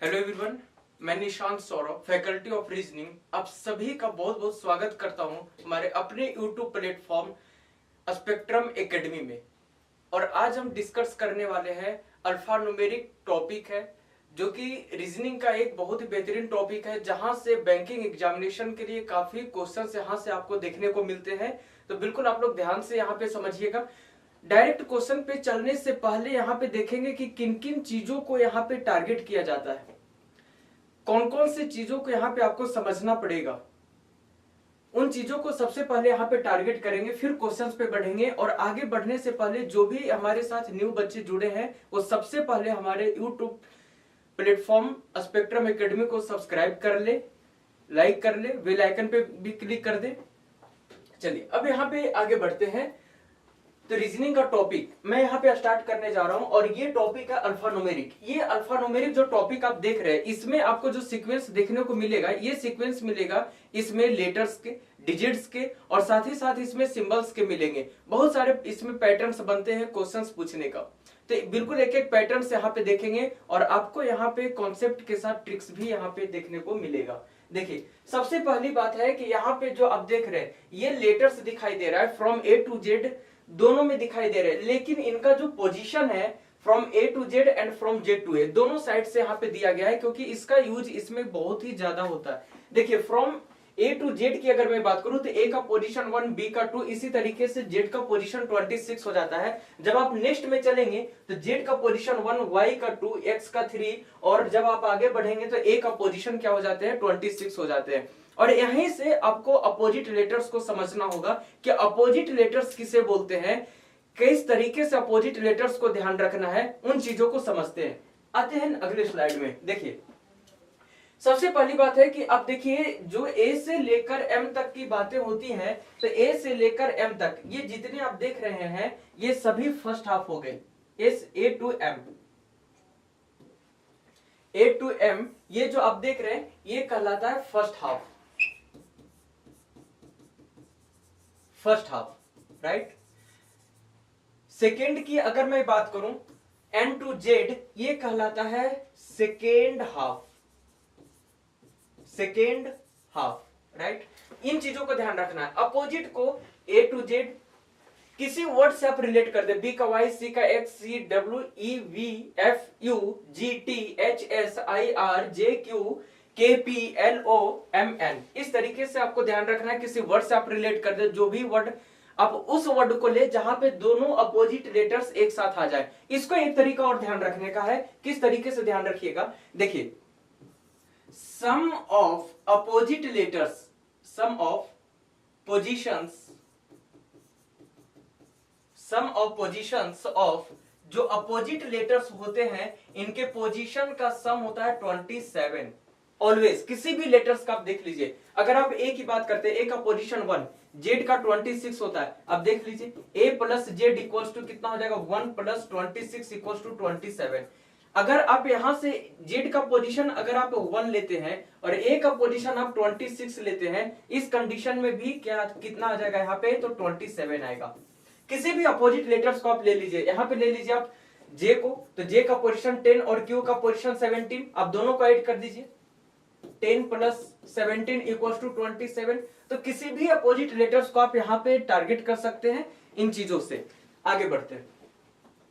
Hello everyone, मैं Nishant Saurabh, faculty of reasoning. आप सभी का बहुत बहुत स्वागत करता हूं हमारे अपने यूट्यूब प्लेटफॉर्म स्पेक्ट्रम एकेडमी में। और आज हम डिस्कस करने वाले हैं अल्फा न्यूमेरिक टॉपिक है, जो कि रीजनिंग का एक बहुत ही बेहतरीन टॉपिक है, जहां से बैंकिंग एग्जामिनेशन के लिए काफी क्वेश्चंस यहां से आपको देखने को मिलते हैं। तो बिल्कुल आप लोग ध्यान से यहाँ पे समझिएगा। डायरेक्ट क्वेश्चन पे चलने से पहले यहाँ पे देखेंगे कि किन किन चीजों को यहाँ पे टारगेट किया जाता है, कौन कौन सी चीजों को यहाँ पे आपको समझना पड़ेगा। उन चीजों को सबसे पहले यहाँ पे टारगेट करेंगे, फिर क्वेश्चंस पे बढ़ेंगे। और आगे बढ़ने से पहले जो भी हमारे साथ न्यू बच्चे जुड़े हैं, वो सबसे पहले हमारे यूट्यूब प्लेटफॉर्म स्पेक्ट्रम एकेडमी को सब्सक्राइब कर ले, लाइक कर ले, बेल आइकन पे भी क्लिक कर दे। चलिए अब यहाँ पे आगे बढ़ते हैं। तो रीजनिंग का टॉपिक मैं यहाँ पे स्टार्ट करने जा रहा हूं, और ये टॉपिक है अल्फा न्यूमेरिक। ये अल्फा न्यूमेरिक जो टॉपिक आप देख रहे हैं, इसमें आपको जो सीक्वेंस देखने को मिलेगा, ये सीक्वेंस मिलेगा इसमें लेटर्स के, डिजिट्स के, और साथ ही साथ इसमें सिंबल्स के मिलेंगे। बहुत सारे इसमें पैटर्न्स बनते हैं क्वेश्चंस पूछने का। तो बिल्कुल एक एक पैटर्न यहाँ पे देखेंगे, और आपको यहाँ पे कॉन्सेप्ट के साथ ट्रिक्स भी यहाँ पे देखने को मिलेगा। देखिए सबसे पहली बात है कि यहाँ पे जो आप देख रहे हैं, ये लेटर्स दिखाई दे रहा है फ्रॉम ए टू जेड, दोनों में दिखाई दे रहे हैं, लेकिन इनका जो पोजीशन है from A to Z and from Z to A, दोनों साइड से यहाँ पे दिया गया है, क्योंकि इसका यूज इसमें बहुत ही ज्यादा होता है। देखिए फ्रॉम ए टू जेड की अगर मैं बात करूं तो ए का पोजीशन 1, बी का 2, इसी तरीके से जेड का पोजीशन 26 हो जाता है। जब आप नेक्स्ट में चलेंगे तो जेड का पोजीशन 1, वाई का 2, एक्स का 3, और जब आप आगे बढ़ेंगे तो ए का पोजीशन क्या हो जाते हैं, 26 हो जाते हैं। और यहीं से आपको अपोजिट लेटर्स को समझना होगा कि अपोजिट लेटर्स किसे बोलते हैं, किस तरीके से अपोजिट लेटर्स को ध्यान रखना है, उन चीजों को समझते हैं। आते हैं अगले स्लाइड में। देखिए सबसे पहली बात है कि आप देखिए जो ए से लेकर एम तक की बातें होती हैं, तो ए से लेकर एम तक ये जितने आप देख रहे हैं, ये सभी फर्स्ट हाफ हो गए। A to M, A to M, ये जो आप देख रहे हैं ये कहलाता है first half, first half, right. Second की अगर मैं बात करूं, एन टू जेड, ये कहलाता है second half, second half, right. इन चीजों को ध्यान रखना है। अपोजिट को ए टू जेड किसी वर्ड से आप रिलेट कर दे, बी का वाई, सी का X, C W, E V, F U, G T, H S, I R, J Q, K P, L O, M N, इस तरीके से आपको ध्यान रखना है। किसी वर्ड से आप रिलेट कर दे, जो भी वर्ड आप उस वर्ड को ले जहां पे दोनों अपोजिट लेटर्स एक साथ आ जाए। इसको एक तरीका और ध्यान रखने का है, किस तरीके से ध्यान रखिएगा। देखिए sum of opposite letters, sum of positions, sum of positions of जो अपोजिट लेटर्स होते हैं, इनके पोजीशन का सम होता है 27। ऑलवेज किसी भी लेटर्स का आप देख लीजिए। अगर आप ए की बात करते हैं, ए का पोजीशन 1, जेड का 26 होता है। अब देख लीजिए ए प्लस जेड इक्वल्स टू कितना हो जाएगा, 1 प्लस 26 इक्वल्स टू 27। अगर आप यहां से जेड का पोजीशन अगर आप 1 लेते हैं और ए का पोजीशन आप 26 लेते हैं, इस कंडीशन में भी क्या कितना आ जाएगा यहाँ पे, तो 27 आएगा। किसी भी अपोजिट लेटर्स को आप ले लीजिए, यहाँ पे ले लीजिए आप जे को, तो जे का पोजीशन 10 और क्यू का पोजीशन 17, आप दोनों को ऐड कर दीजिए, 10 प्लस 17 इक्वल्स टू 27। तो किसी भी अपोजिट लेटर्स को आप यहाँ पे टारगेट कर सकते हैं इन चीजों से। आगे बढ़ते हैं।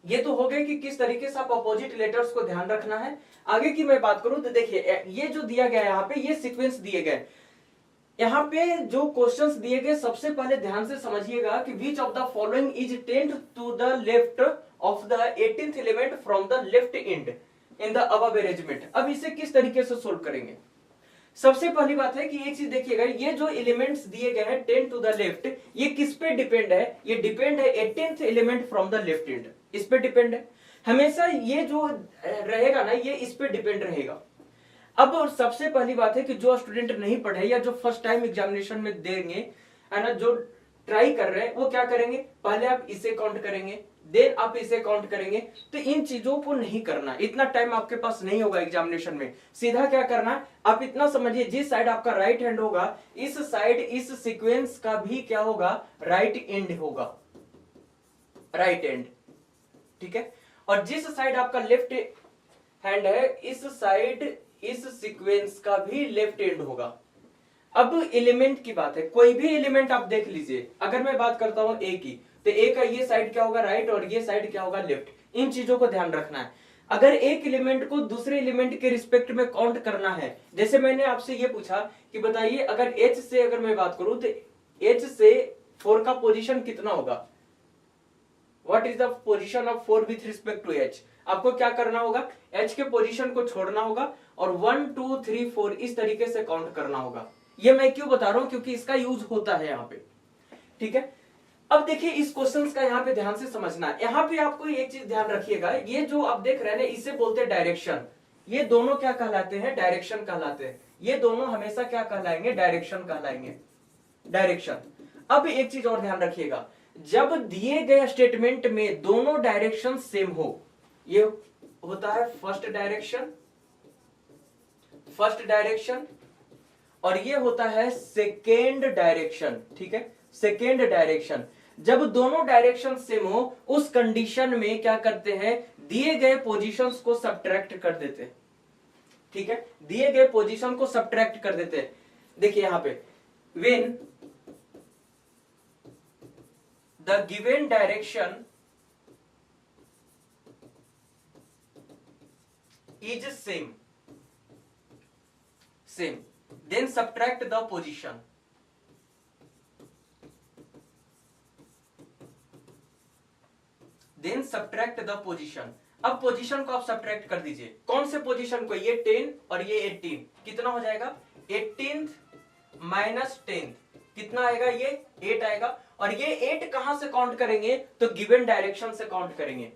ये तो हो गए कि किस तरीके से आप अपोजिट लेटर्स को ध्यान रखना है। आगे की मैं बात करूं तो देखिए ये जो दिया गया है यहाँ पे, ये सीक्वेंस दिए गए। यहाँ पे जो क्वेश्चंस दिए गए, सबसे पहले ध्यान से समझिएगा कि which of the following is 10th to the left of the 18th element from the left and in the above arrangement. अब इसे किस तरीके से सोल्व करेंगे। सबसे पहली बात है कि एक चीज देखिएगा, ये जो एलिमेंट्स दिए गए हैं 10 टू द लेफ्ट, ये किस पे डिपेंड है, ये डिपेंड है 18th element from the left and, इस पे डिपेंड है। हमेशा ये जो रहेगा ना, ये इस पे डिपेंड रहेगा। अब सबसे पहली बात है कि जो स्टूडेंट नहीं पढ़े या जो फर्स्ट टाइम एग्जामिनेशन में देंगे, है ना, जो ट्राई कर रहे हैं, वो क्या करेंगे, पहले आप इसे काउंट करेंगे, देन आप इसे काउंट करेंगे। तो इन चीजों को नहीं करना, इतना टाइम आपके पास नहीं होगा एग्जामिनेशन में। सीधा क्या करना, आप इतना समझिए, जिस साइड आपका राइट हैंड होगा, इस साइड इस सीक्वेंस का भी क्या होगा, राइट एंड होगा, राइट एंड, ठीक है। और जिस साइड आपका लेफ्ट हैंड है, इस साइड इस सीक्वेंस का भी लेफ्ट एंड होगा। अब एलिमेंट की बात है, कोई भी एलिमेंट आप देख लीजिए, अगर मैं बात करता हूं ए की, तो ए का ये साइड क्या होगा राइट और ये साइड क्या होगा लेफ्ट। इन चीजों को ध्यान रखना है। अगर एक एलिमेंट को दूसरे एलिमेंट के रिस्पेक्ट में काउंट करना है, जैसे मैंने आपसे ये पूछा कि बताइए अगर एच से अगर मैं बात करूं तो एच से 4 का पोजीशन कितना होगा, what is the position of 4 with respect to H. आपको क्या करना होगा, एच के पोजीशन को छोड़ना होगा और 1 2 3 4 इस तरीके से काउंट करना होगा। ये मैं क्यों बता रहा हूं, क्योंकि इसका यूज होता है यहाँ पे, ठीक है। अब देखिए इस क्वेश्चन का यहाँ पे ध्यान से समझना है। यहाँ पे आपको एक चीज ध्यान रखिएगा, ये जो आप देख रहे हैं इसे बोलते हैं डायरेक्शन। ये दोनों क्या कहलाते हैं, डायरेक्शन कहलाते हैं। ये दोनों हमेशा क्या कहलाएंगे, डायरेक्शन कहलाएंगे, डायरेक्शन। अब एक चीज और ध्यान रखिएगा, जब दिए गए स्टेटमेंट में दोनों डायरेक्शन सेम हो, ये होता है फर्स्ट डायरेक्शन और ये होता है सेकेंड डायरेक्शन, ठीक है, सेकेंड डायरेक्शन। जब दोनों डायरेक्शन सेम हो उस कंडीशन में क्या करते हैं, दिए गए पोजीशंस को सब्ट्रैक्ट कर देते हैं, ठीक है, दिए गए पोजीशन को सब्ट्रैक्ट कर देते हैं। देखिए यहां पे when the given direction is same then subtract the position, अब पोजीशन को आप सब्ट्रैक्ट कर दीजिए। कौन से पोजीशन को, ये 10 और ये 18, कितना हो जाएगा 18 माइनस 10 कितना आएगा, ये 8 आएगा। और ये 8 कहां से काउंट करेंगे, तो गिवन डायरेक्शन से काउंट करेंगे,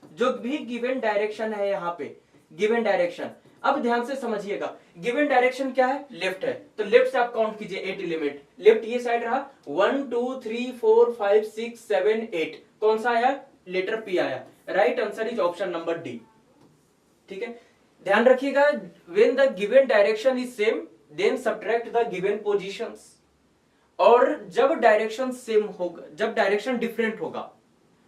जो भी गिवन डायरेक्शन है यहाँ पे, गिवन डायरेक्शन। अब ध्यान से समझिएगा, गिवन डायरेक्शन क्या है, लेफ्ट है, तो लेफ्ट से आप काउंट कीजिए 8 एलिमेंट। लेफ्ट ये साइड रहा 1 2 3 4 5 6 7 8, कौन सा आया, लेटर पी आया। Right answer is option number D, ठीक है। ध्यान रखिएगा, when the given direction is same then subtract the given positions. और जब डायरेक्शन सेम होगा, जब डायरेक्शन डिफरेंट होगा,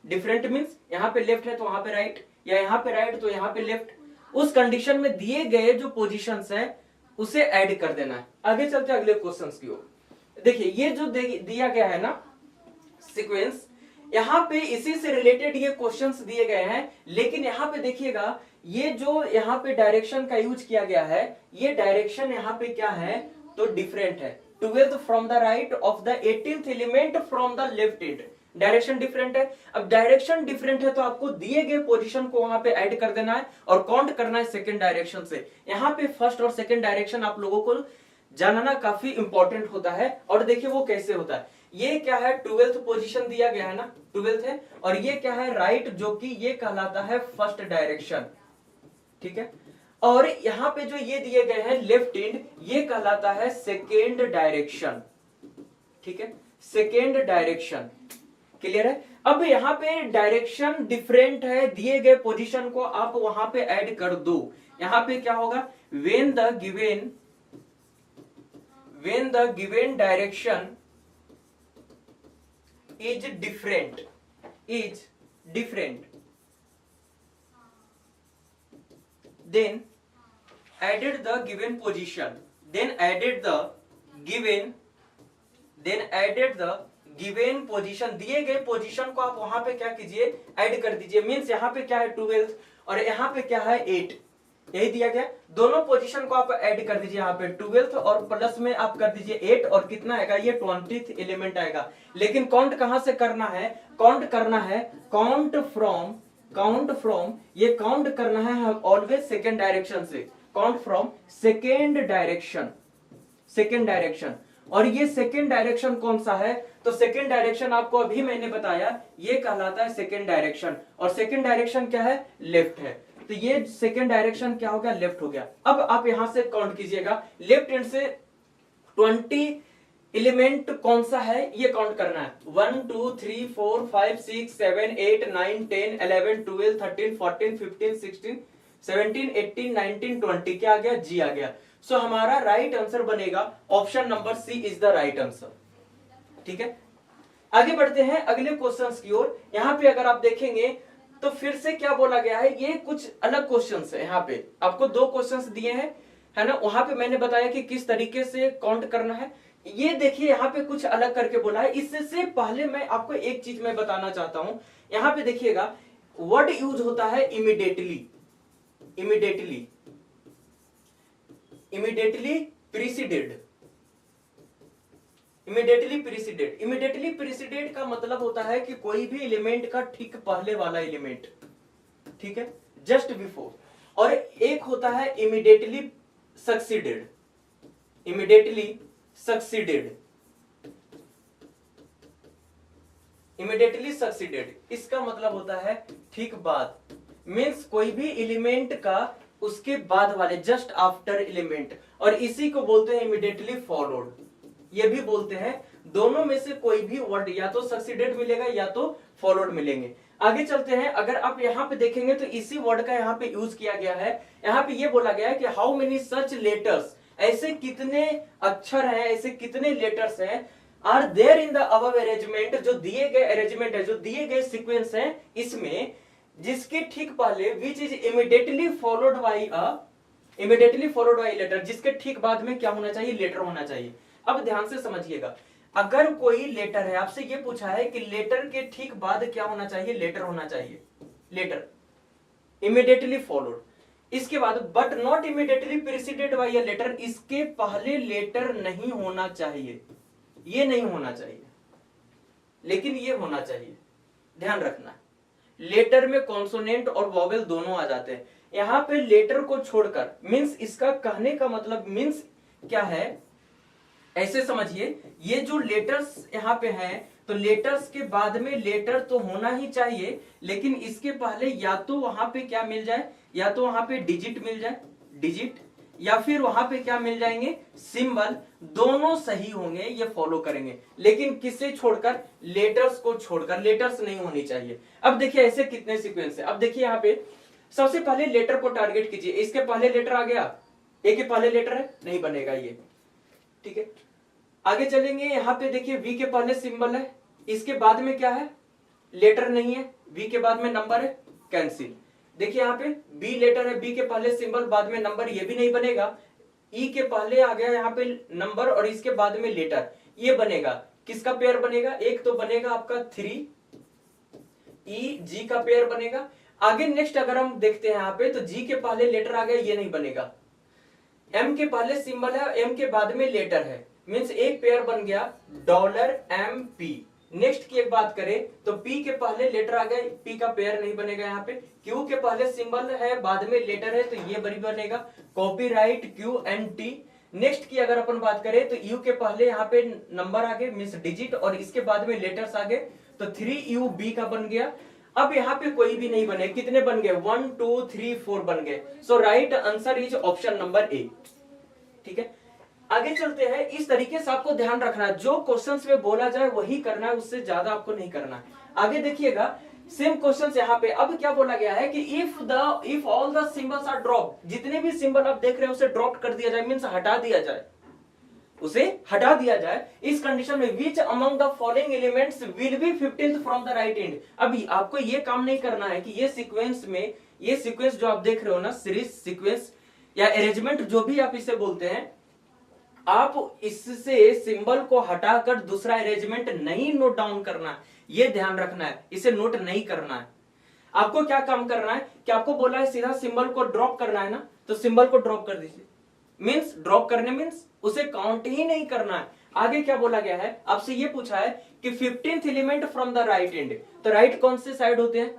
डिफरेंट मींस यहाँ पे लेफ्ट है तो वहां पे राइट, या यहाँ पे राइट तो यहाँ पे लेफ्ट, उस कंडीशन में दिए गए जो पोजीशंस है उसे ऐड कर देना है। आगे चलते अगले क्वेश्चंस की ओर। देखिए ये जो दिया गया है ना सीक्वेंस, यहाँ पे इसी से रिलेटेड ये क्वेश्चंस दिए गए हैं, लेकिन यहाँ पे देखिएगा ये जो यहाँ पे डायरेक्शन का यूज किया गया है, ये डायरेक्शन यहाँ पे क्या है, तो डिफरेंट है। 12th from the right of the 18th element from the left and, direction different है। अब डायरेक्शन डिफरेंट है तो आपको दिए गए पोजीशन को वहां पे ऐड कर देना है और काउंट करना है सेकंड डायरेक्शन से। यहाँ पे फर्स्ट और सेकंड डायरेक्शन आप लोगों को जानना काफी इंपॉर्टेंट होता है। और देखिए वो कैसे होता है, ये क्या है 12th पोजीशन दिया गया है ना, 12th है, और ये क्या है राइट, जो कि ये कहलाता है फर्स्ट डायरेक्शन, ठीक है। और यहाँ पे जो ये दिए गए हैं लेफ्ट एंड, ये कहलाता है सेकेंड डायरेक्शन, ठीक है, सेकेंड डायरेक्शन, क्लियर है। अब यहाँ पे डायरेक्शन डिफरेंट है, दिए गए पोजीशन को आप वहां पे ऐड कर दो। यहाँ पे क्या होगा, when the given direction is different then added the given position, then added the given position, दिए गए पोजीशन को आप वहां पे क्या कीजिए, ऐड कर दीजिए। मींस यहाँ पे क्या है 12th और यहाँ पे क्या है 8, यही दिया गया। दोनों पोजीशन को आप ऐड कर दीजिए, यहाँ पे 12th और प्लस में आप कर दीजिए 8 और कितना आएगा, ये 20th एलिमेंट आएगा। लेकिन काउंट कहां से करना है, काउंट करना है काउंट फ्रॉम ये काउंट करना है ऑलवेज सेकेंड डायरेक्शन से, काउंट फ्रॉम सेकेंड डायरेक्शन। और ये सेकेंड डायरेक्शन कौन सा है, तो सेकेंड डायरेक्शन आपको अभी मैंने बताया, ये कहलाता है सेकेंड डायरेक्शन। और सेकेंड डायरेक्शन क्या है, लेफ्ट है, तो ये सेकेंड डायरेक्शन क्या हो गया, लेफ्ट हो गया। अब आप यहां से काउंट कीजिएगा, लेफ्ट हैंड से 20 एलिमेंट कौन सा है ये काउंट करना है। 1 2 3 4 5 6 7 8 9 10 11 12 13 14 15 16 17 18 19 20, क्या आ गया, जी आ गया। सो हमारा राइट आंसर बनेगा option number C is the right answer, ठीक है। आगे बढ़ते हैं अगले क्वेश्चंस की ओर। यहाँ पे अगर आप देखेंगे तो फिर से क्या बोला गया है, ये कुछ अलग क्वेश्चंस है। यहाँ पे आपको 2 क्वेश्चंस दिए हैं, है ना, वहां पे मैंने बताया कि किस तरीके से काउंट करना है। ये देखिए यहाँ पे कुछ अलग करके बोला है। इससे पहले मैं आपको एक चीज मैं बताना चाहता हूं। यहाँ पे देखिएगा वर्ड यूज होता है immediately, immediately, immediately preceded, immediately preceded. Immediately preceded का मतलब होता है कि कोई भी एलिमेंट का ठीक पहले वाला एलिमेंट, ठीक है, जस्ट बिफोर। और एक होता है immediately succeeded, immediately succeeded, immediately succeeded. इसका मतलब होता है ठीक बाद, मीन्स कोई भी एलिमेंट का उसके बाद वाले, जस्ट आफ्टर एलिमेंट, और इसी को बोलते हैं इमीडिएटली फॉलोड। ये भी बोलते हैं, दोनों में से कोई भी वर्ड या तो सक्सीडेड मिलेगा या तो फॉलोड मिलेंगे। आगे चलते हैं। अगर आप यहाँ पे देखेंगे तो इसी वर्ड का यहाँ पे यूज किया गया है। यहाँ पे ये बोला गया है कि हाउ मेनी सच लेटर्स, ऐसे कितने अक्षर हैं, ऐसे कितने लेटर्स हैं, are there in the above arrangement, जो दिए गए अरेंजमेंट है, जो दिए गए सीक्वेंस है, इसमें जिसके ठीक पहले which is immediately followed by a, immediately followed by letter, जिसके ठीक बाद में क्या होना चाहिए, लेटर होना चाहिए। अब ध्यान से समझिएगा, अगर कोई लेटर है, आपसे ये पूछा है कि लेटर के ठीक बाद क्या होना चाहिए, लेटर होना चाहिए, लेटर इमीडिएटली फॉलोड। इसके बाद but not immediately preceded by a letter, इसके पहले लेटर नहीं होना चाहिए, ये नहीं होना चाहिए, लेकिन ये होना चाहिए। ध्यान रखना, लेटर में कॉन्सोनेंट और वॉवेल दोनों आ जाते हैं। यहां पे लेटर को छोड़कर, मींस इसका कहने का मतलब मींस क्या है, ऐसे समझिए, ये जो लेटर्स यहाँ पे हैं, तो लेटर्स के बाद में लेटर तो होना ही चाहिए, लेकिन इसके पहले या तो वहां पे क्या मिल जाए, या तो वहां पे डिजिट मिल जाए, डिजिट, या फिर वहां पे क्या मिल जाएंगे, सिंबल। दोनों सही होंगे, ये फॉलो करेंगे, लेकिन किसे छोड़कर, लेटर्स को छोड़कर, लेटर्स नहीं होनी चाहिए। अब देखिए ऐसे कितने सीक्वेंस है। अब देखिए यहाँ पे सबसे पहले लेटर को टारगेट कीजिए, इसके पहले लेटर आ गया, ए के पहले लेटर है, नहीं बनेगा ये, ठीक है। आगे चलेंगे, यहां पे देखिए वी के पहले सिंबल है, इसके बाद में क्या है, लेटर नहीं है, वी के बाद में नंबर है, कैंसिल। देखिए यहाँ पे बी लेटर है, बी के पहले सिंबल, बाद में नंबर, ये भी नहीं बनेगा। ई के पहले आ गया यहाँ पे नंबर और इसके बाद में लेटर, ये बनेगा। किसका पेयर बनेगा, एक तो बनेगा आपका 3 ई जी का पेयर बनेगा। आगे नेक्स्ट अगर हम देखते हैं यहाँ पे, तो जी के पहले लेटर आ गया, ये नहीं बनेगा। एम के पहले सिंबल है, एम के बाद में लेटर है, मीन्स एक पेयर बन गया $MP। नेक्स्ट की एक बात करें तो पी के पहले लेटर आ गए, पी का पेयर नहीं बनेगा यहाँ पे। क्यू के पहले सिंबल है, बाद में लेटर है, तो ये बड़ी बनेगा कॉपीराइट QNT। नेक्स्ट की अगर अपन बात करें तो यू के पहले यहाँ पे नंबर आ गए, मीन्स डिजिट, और इसके बाद में लेटर्स आ गए, तो 3UB का बन गया। अब यहाँ पे कोई भी नहीं बने, कितने बन गए, 1 2 3 4 बन गए। So right answer is option number A, ठीक है। आगे चलते हैं। इस तरीके से आपको ध्यान रखना है, जो क्वेश्चंस में बोला जाए वही करना है, उससे ज्यादा आपको नहीं करना है। आगे देखिएगा सेम क्वेश्चंस यहाँ पे। अब क्या बोला गया है कि if all the symbols are drop, जितने भी सिंबल आप देख रहे हैं उसे ड्रॉप कर दिया जाए, मीन्स हटा दिया जाए, उसे हटा दिया जाए। इस कंडीशन में which among the following elements will be 15th from the right and. अभी आपको ये काम नहीं करना है कि ये सीक्वेंस में, ये सीक्वेंस जो आप देख रहे हो ना, सीरीज सीक्वेंस या अरेंजमेंट जो भी आप इसे बोलते हैं, आप इससे सिंबल को हटाकर दूसरा अरेंजमेंट नहीं नोट डाउन करना, ये ध्यान रखना है, इसे नोट नहीं करना है। आपको क्या काम करना है कि आपको बोला है सीधा सिंबल को ड्रॉप करना है ना, तो सिंबल को ड्रॉप कर दीजिए। मीन्स ड्रॉप करने मीन्स उसे काउंट ही नहीं करना है। आगे क्या बोला गया है, आपसे ये पूछा है कि 15th element from the right and. तो राइट कौन से साइड होते हैं,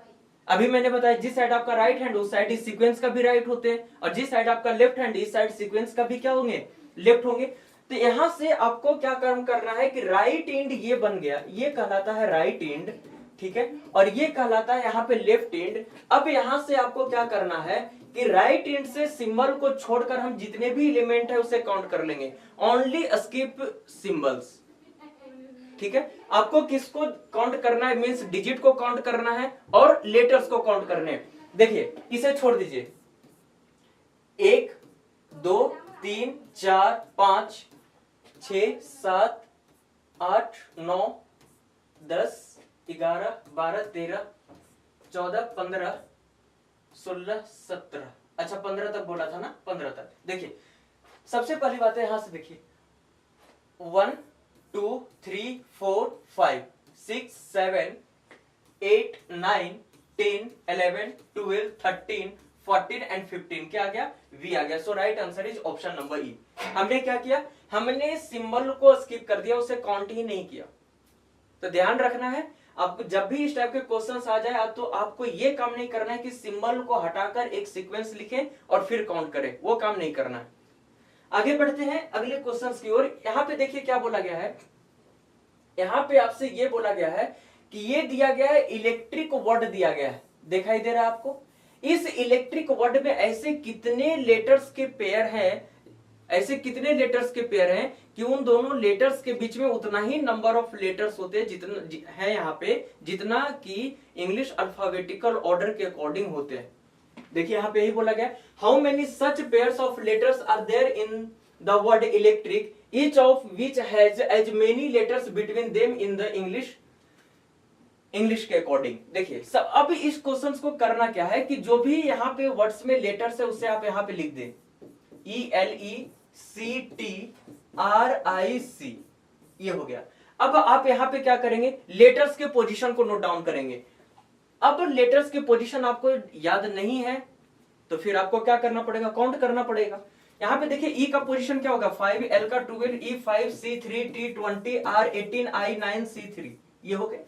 अभी मैंने बताया जिस साइड आपका राइट हैंड उस साइड इस सीक्वेंस का भी राइट होते हैं, और जिस साइड आपका लेफ्ट हैंड इस साइड सीक्वेंस का भी क्या होंगे, लेफ्ट होंगे। तो यहां से आपको क्या काम करना है कि राइट एंड ये बन गया, ये कहलाता है राइट एंड, ठीक है, और ये कहलाता है यहाँ पे लेफ्ट एंड। अब यहां से आपको क्या करना है कि राइट एंड से सिंबल को छोड़कर हम जितने भी एलिमेंट है उसे काउंट कर लेंगे, ओनली स्किप सिंबल्स, ठीक है। आपको किसको काउंट करना है, मींस डिजिट को काउंट करना है और लेटर्स को काउंट करने हैं। देखिए इसे छोड़ दीजिए, 1 2 3 4 5 6 7 8 9 10 11 12 13 14, 15, 16, 17। अच्छा 15 तक बोला था ना, 15 तक। देखिए सबसे पहली बात है, यहां से देखिए 1 2 3 4 5 6 7 8 9 10 11 12 13 14 एंड 15 क्या आ गया, वी आ गया। So right answer is option number E. हमने क्या किया, हमने सिंबल को स्किप कर दिया, उसे काउंट ही नहीं किया। तो ध्यान रखना है, आपको जब भी इस टाइप के क्वेश्चंस आ जाए तो आपको ये काम नहीं करना है कि सिंबल को हटाकर एक सीक्वेंस लिखें और फिर काउंट करें, वो काम नहीं करना है। आगे बढ़ते हैं अगले क्वेश्चंस की ओर। यहां पे देखिए क्या बोला गया है, यहां पे आपसे ये बोला गया है कि ये दिया गया है इलेक्ट्रिक वर्ड दिया गया है, दिखाई दे रहा है आपको। इस इलेक्ट्रिक वर्ड में ऐसे कितने लेटर्स के पेयर हैं, ऐसे कितने लेटर्स के पेयर हैं कि उन दोनों लेटर्स के बीच में उतना ही नंबर ऑफ लेटर्स होते हैं जितना है यहाँ पे, जितना कि इंग्लिश अल्फाबेटिकल ऑर्डर के अकॉर्डिंग होते हैं। देखिए यहाँ पे यही बोला गया, how many such pairs of letters are there in the word electric, each of which has as many letters between them in the English के अकॉर्डिंग। देखिए सब अब इस क्वेश्चन को करना क्या है कि जो भी यहाँ पे वर्ड्स में लेटर्स है उसे आप यहाँ पे लिख दें, ELECTRIC, ये हो गया। अब आप यहां पे क्या करेंगे, लेटर्स के पोजीशन को नोट डाउन करेंगे। अब लेटर्स के पोजीशन आपको याद नहीं है तो फिर आपको क्या करना पड़ेगा, काउंट करना पड़ेगा। यहां पे देखिए ई का पोजीशन क्या होगा, 5, एल का 12, E5, C3, T20, R18, I9, C3, ये हो गए।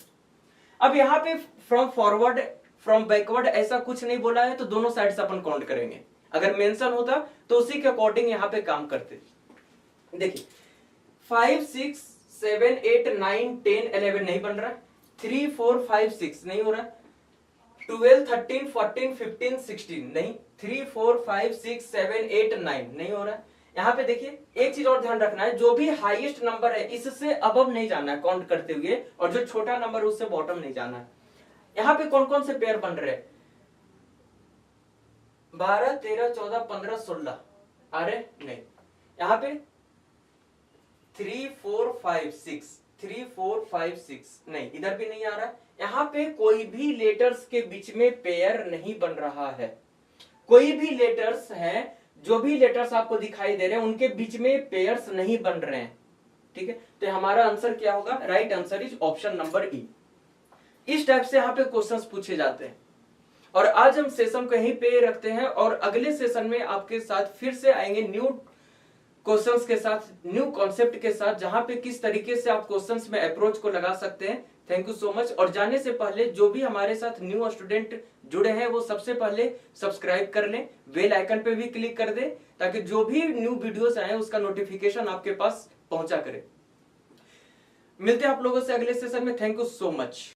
अब यहां पे फ्रॉम फॉरवर्ड फ्रॉम बैकवर्ड ऐसा कुछ नहीं बोला है, तो दोनों साइड से अपन काउंट करेंगे। अगर मेंशन होता तो उसी के अकॉर्डिंग यहां पे काम करते। देखिए 5 6 7 8 9 10 11 नहीं बन रहा, 3 4 5 6 नहीं हो रहा, 12 13 14 15 16 नहीं, 3 4 5 6 7 8 9 नहीं हो रहा। यहाँ पे देखिए एक चीज और ध्यान रखना है, जो भी हाईएस्ट नंबर है इससे अबव नहीं जाना है काउंट करते हुए, और जो छोटा नंबर है उससे बॉटम नहीं जाना है। यहाँ पे कौन कौन से पेयर बन रहे हैं, 12 13 14 15 16 आ रहे नहीं। यहाँ पे 3 4 5 6 3 4 5 6 नहीं, इधर भी नहीं आ रहा। यहाँ पे कोई भी लेटर्स के बीच में पेयर नहीं बन रहा है, कोई भी लेटर्स हैं, जो भी लेटर्स आपको दिखाई दे रहे हैं उनके बीच में पेयर्स नहीं बन रहे हैं। ठीक है, तो हमारा आंसर क्या होगा, right answer is option number ई। इस टाइप से यहाँ पे क्वेश्चंस पूछे जाते हैं। और आज हम सेशन को यहीं पे रखते हैं और अगले सेशन में आपके साथ फिर से आएंगे न्यू क्वेश्चंस के साथ, न्यू कॉन्सेप्ट के साथ, जहां पे किस तरीके से आप क्वेश्चंस में अप्रोच को लगा सकते हैं। Thank you so much. और जाने से पहले जो भी हमारे साथ न्यू स्टूडेंट जुड़े हैं वो सबसे पहले सब्सक्राइब कर लें, बेल आइकन पे भी क्लिक कर दें, ताकि जो भी न्यू वीडियोस आए उसका नोटिफिकेशन आपके पास पहुंचा करे। मिलते हैं आप लोगों से अगले सेशन में। Thank you so much.